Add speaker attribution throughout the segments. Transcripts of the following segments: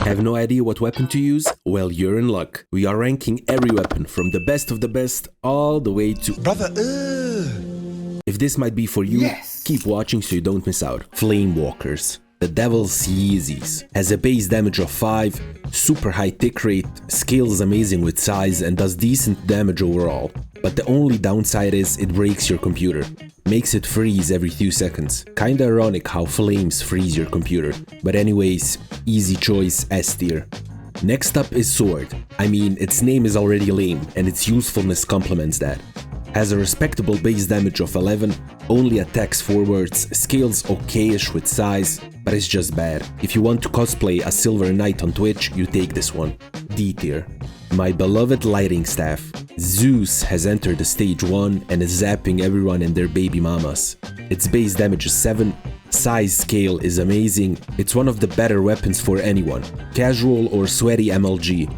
Speaker 1: Have no idea what weapon to use? Well, you're in luck. We are ranking every weapon from the best of the best all the way to...
Speaker 2: Brother,
Speaker 1: If this might be for you,
Speaker 2: yes.
Speaker 1: Keep watching so you don't miss out. FlameWalkers. The Devil's Yeezys. Has a base damage of 5, super high tick rate, scales amazing with size and does decent damage overall. But the only downside is it breaks your computer. Makes it freeze every few seconds. Kinda ironic how flames freeze your computer. But anyways, easy choice, S tier. Next up is Sword. I mean, its name is already lame and its usefulness complements that. Has a respectable base damage of 11, only attacks forwards, scales okayish with size, but it's just bad. If you want to cosplay a Silver Knight on Twitch, you take this one. D tier. My beloved lighting staff. Zeus has entered the stage 1 and is zapping everyone and their baby mamas. Its base damage is 7, size scale is amazing, it's one of the better weapons for anyone. Casual or sweaty MLG.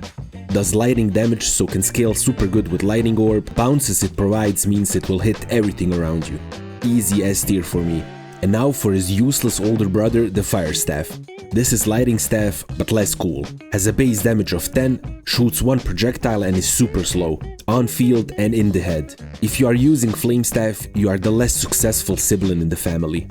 Speaker 1: Does lighting damage so can scale super good with lightning orb. Bounces it provides means it will hit everything around you. Easy S tier for me. And now for his useless older brother, the FireStaff. This is lighting staff, but less cool. Has a base damage of 10, shoots 1 projectile and is super slow, on field and in the head. If you are using flame staff, you are the less successful sibling in the family.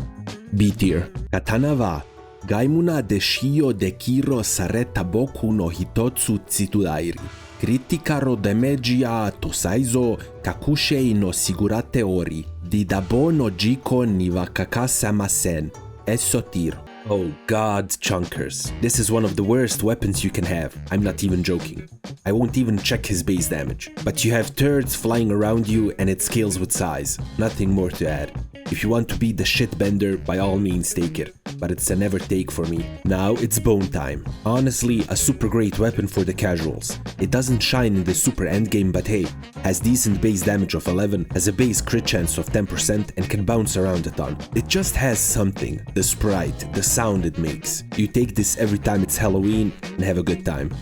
Speaker 1: B tier. Katana wa Gaimuna de shio de kiro sareta boku no hitotsu tsitudairi. Criticaro demegia tosaizo kakushei no sigurate ori. Didabo no jiko ni wa kakasamasen. Esso tier. Oh god, Chonkers. This is one of the worst weapons you can have. I'm not even joking. I won't even check his base damage. But you have turds flying around you and it scales with size. Nothing more to add. If you want to be the shitbender, by all means take it. But it's a never take for me. Now it's bone time. Honestly, a super great weapon for the casuals. It doesn't shine in the super endgame, but hey, has decent base damage of 11, has a base crit chance of 10% and can bounce around a ton. It just has something. The sprite, the sound it makes. You take this every time it's Halloween and have a good time.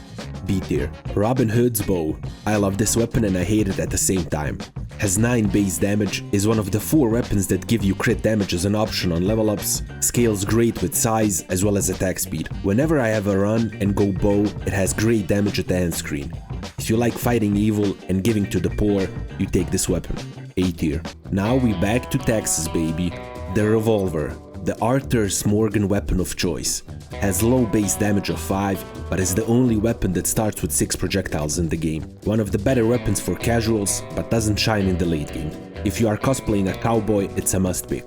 Speaker 1: B tier. Robin Hood's bow. I love this weapon and I hate it at the same time. Has 9 base damage, is one of the 4 weapons that give you crit damage as an option on level ups, scales great with size as well as attack speed. Whenever I have a run and go bow, it has great damage at the end screen. If you like fighting evil and giving to the poor, you take this weapon. A tier. Now we back to Texas, baby. The Revolver. The Arthur's Morgan weapon of choice. Has low base damage of 5, but is the only weapon that starts with 6 projectiles in the game. One of the better weapons for casuals, but doesn't shine in the late game. If you are cosplaying a cowboy, it's a must pick.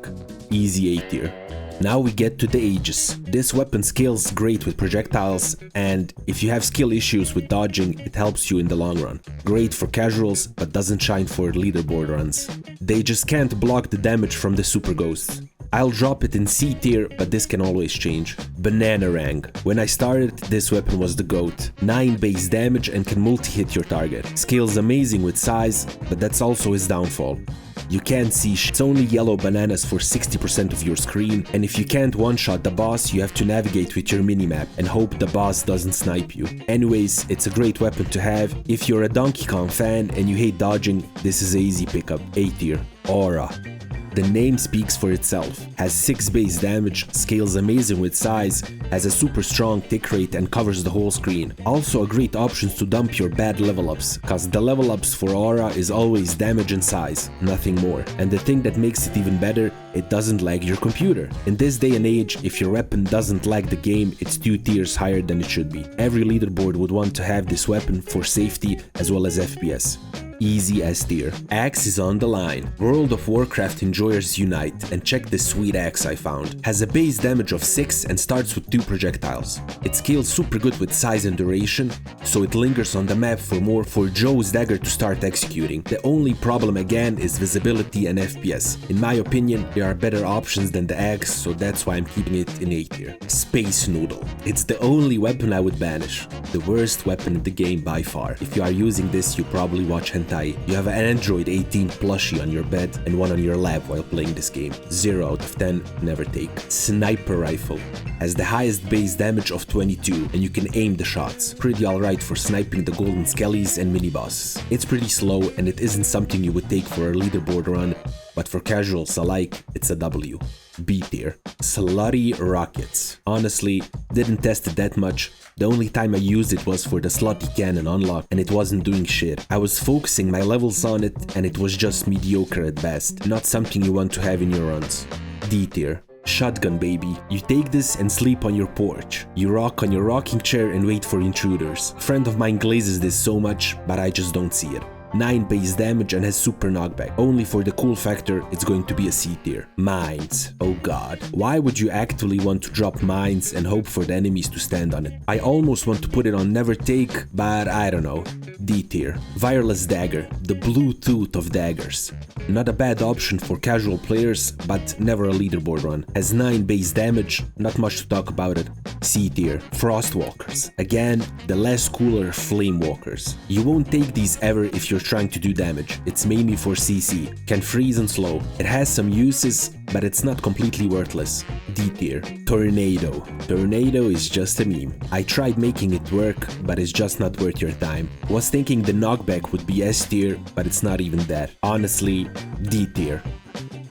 Speaker 1: Easy A tier. Now we get to the Aegis. This weapon scales great with projectiles, and if you have skill issues with dodging, it helps you in the long run. Great for casuals, but doesn't shine for leaderboard runs. They just can't block the damage from the super ghosts. I'll drop it in C tier, but this can always change. Bananarang. When I started, this weapon was the GOAT. 9 base damage and can multi-hit your target. Scales amazing with size, but that's also his downfall. You can't see it's only yellow bananas for 60% of your screen, and if you can't one-shot the boss, you have to navigate with your minimap and hope the boss doesn't snipe you. Anyways, it's a great weapon to have. If you're a Donkey Kong fan and you hate dodging, this is an easy pickup. A tier. Aura. The name speaks for itself. Has 6 base damage, scales amazing with size, has a super strong tick rate and covers the whole screen. Also a great option to dump your bad level ups, cause the level ups for Aura is always damage and size, nothing more. And the thing that makes it even better, it doesn't lag your computer. In this day and age, if your weapon doesn't lag the game, it's 2 tiers higher than it should be. Every leaderboard would want to have this weapon for safety as well as FPS. Easy S tier. Axe is on the line. World of Warcraft enjoyers unite and check this sweet axe I found. Has a base damage of 6 and starts with 2 projectiles. It scales super good with size and duration, so it lingers on the map for more for Joe's dagger to start executing. The only problem again is visibility and FPS. In my opinion, there are better options than the axe, so that's why I'm keeping it in A tier. Space Noodle. It's the only weapon I would banish. The worst weapon in the game by far. If you are using this, you probably watch hentai. You have an Android 18 plushie on your bed and one on your lap while playing this game. 0 out of 10, never take. Sniper Rifle. Has the highest base damage of 22 and you can aim the shots. Pretty alright for sniping the golden skellies and mini bosses. It's pretty slow and it isn't something you would take for a leaderboard run, but for casuals alike, it's a W. B tier. Slutty Rockets. Honestly, didn't test it that much. The only time I used it was for the slotty cannon unlock, and it wasn't doing shit. I was focusing my levels on it, and it was just mediocre at best. Not something you want to have in your runs. D tier. Shotgun baby. You take this and sleep on your porch. You rock on your rocking chair and wait for intruders. A friend of mine glazes this so much, but I just don't see it. 9 base damage and has super knockback. Only for the cool factor, it's going to be a C tier. Mines. Oh god. Why would you actually want to drop mines and hope for the enemies to stand on it? I almost want to put it on never take, but I don't know. D tier. Wireless Dagger. The Bluetooth of daggers. Not a bad option for casual players, but never a leaderboard run. Has 9 base damage, not much to talk about it. C tier. FrostWalkers. Again, the less cooler FlameWalkers. You won't take these ever if you're trying to do damage. It's mainly for CC. Can freeze and slow. It has some uses, but it's not completely worthless. D tier. Tornado. Tornado is just a meme. I tried making it work, but it's just not worth your time. Was thinking the knockback would be S tier, but it's not even that. Honestly, D tier.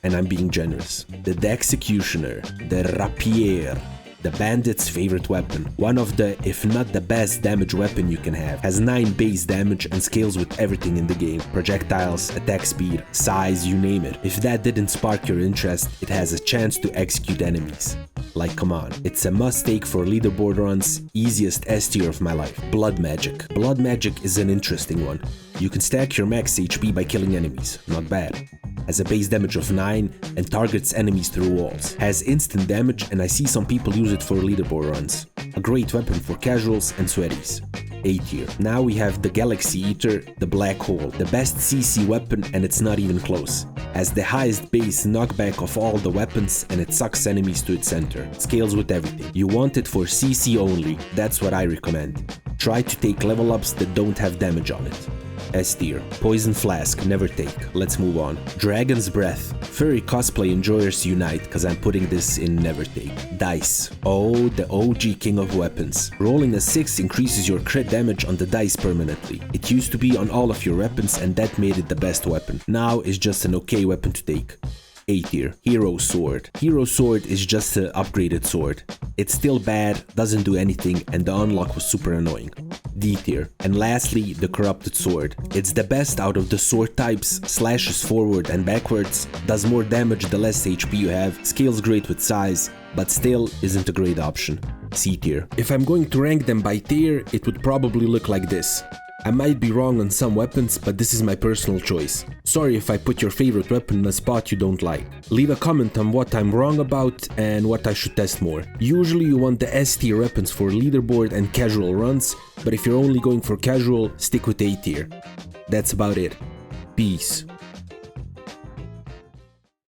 Speaker 1: And I'm being generous. The Dexecutioner. The Rapier. The bandit's favorite weapon. One of the, if not the best damage weapon you can have. Has 9 base damage and scales with everything in the game. Projectiles, attack speed, size, you name it. If that didn't spark your interest, it has a chance to execute enemies. Like, come on. It's a must-take for leaderboard runs, easiest S tier of my life. BloodMagic. BloodMagic is an interesting one. You can stack your max HP by killing enemies. Not bad. Has a base damage of 9 and targets enemies through walls. Has instant damage and I see some people use it for leaderboard runs. A great weapon for casuals and sweaties. A tier. Now we have the Galaxy Eater, the BlackHole. The best CC weapon and it's not even close. Has the highest base knockback of all the weapons and it sucks enemies to its center. Scales with everything. You want it for CC only, that's what I recommend. Try to take level ups that don't have damage on it. S tier. Poison Flask, never take. Let's move on. Dragon's Breath. Furry cosplay enjoyers unite, cause I'm putting this in never take. Dice. Oh, the OG king of weapons. Rolling a 6 increases your crit damage on the dice permanently. It used to be on all of your weapons and that made it the best weapon. Now it's just an okay weapon to take. A tier. HeroSword. HeroSword is just an upgraded sword. It's still bad, doesn't do anything, and the unlock was super annoying. D tier. And lastly, the Corrupted Sword. It's the best out of the sword types, slashes forward and backwards, does more damage the less HP you have, scales great with size, but still isn't a great option. C tier. If I'm going to rank them by tier, it would probably look like this. I might be wrong on some weapons, but this is my personal choice. Sorry if I put your favorite weapon in a spot you don't like. Leave a comment on what I'm wrong about and what I should test more. Usually you want the S tier weapons for leaderboard and casual runs, but if you're only going for casual, stick with A tier. That's about it. Peace.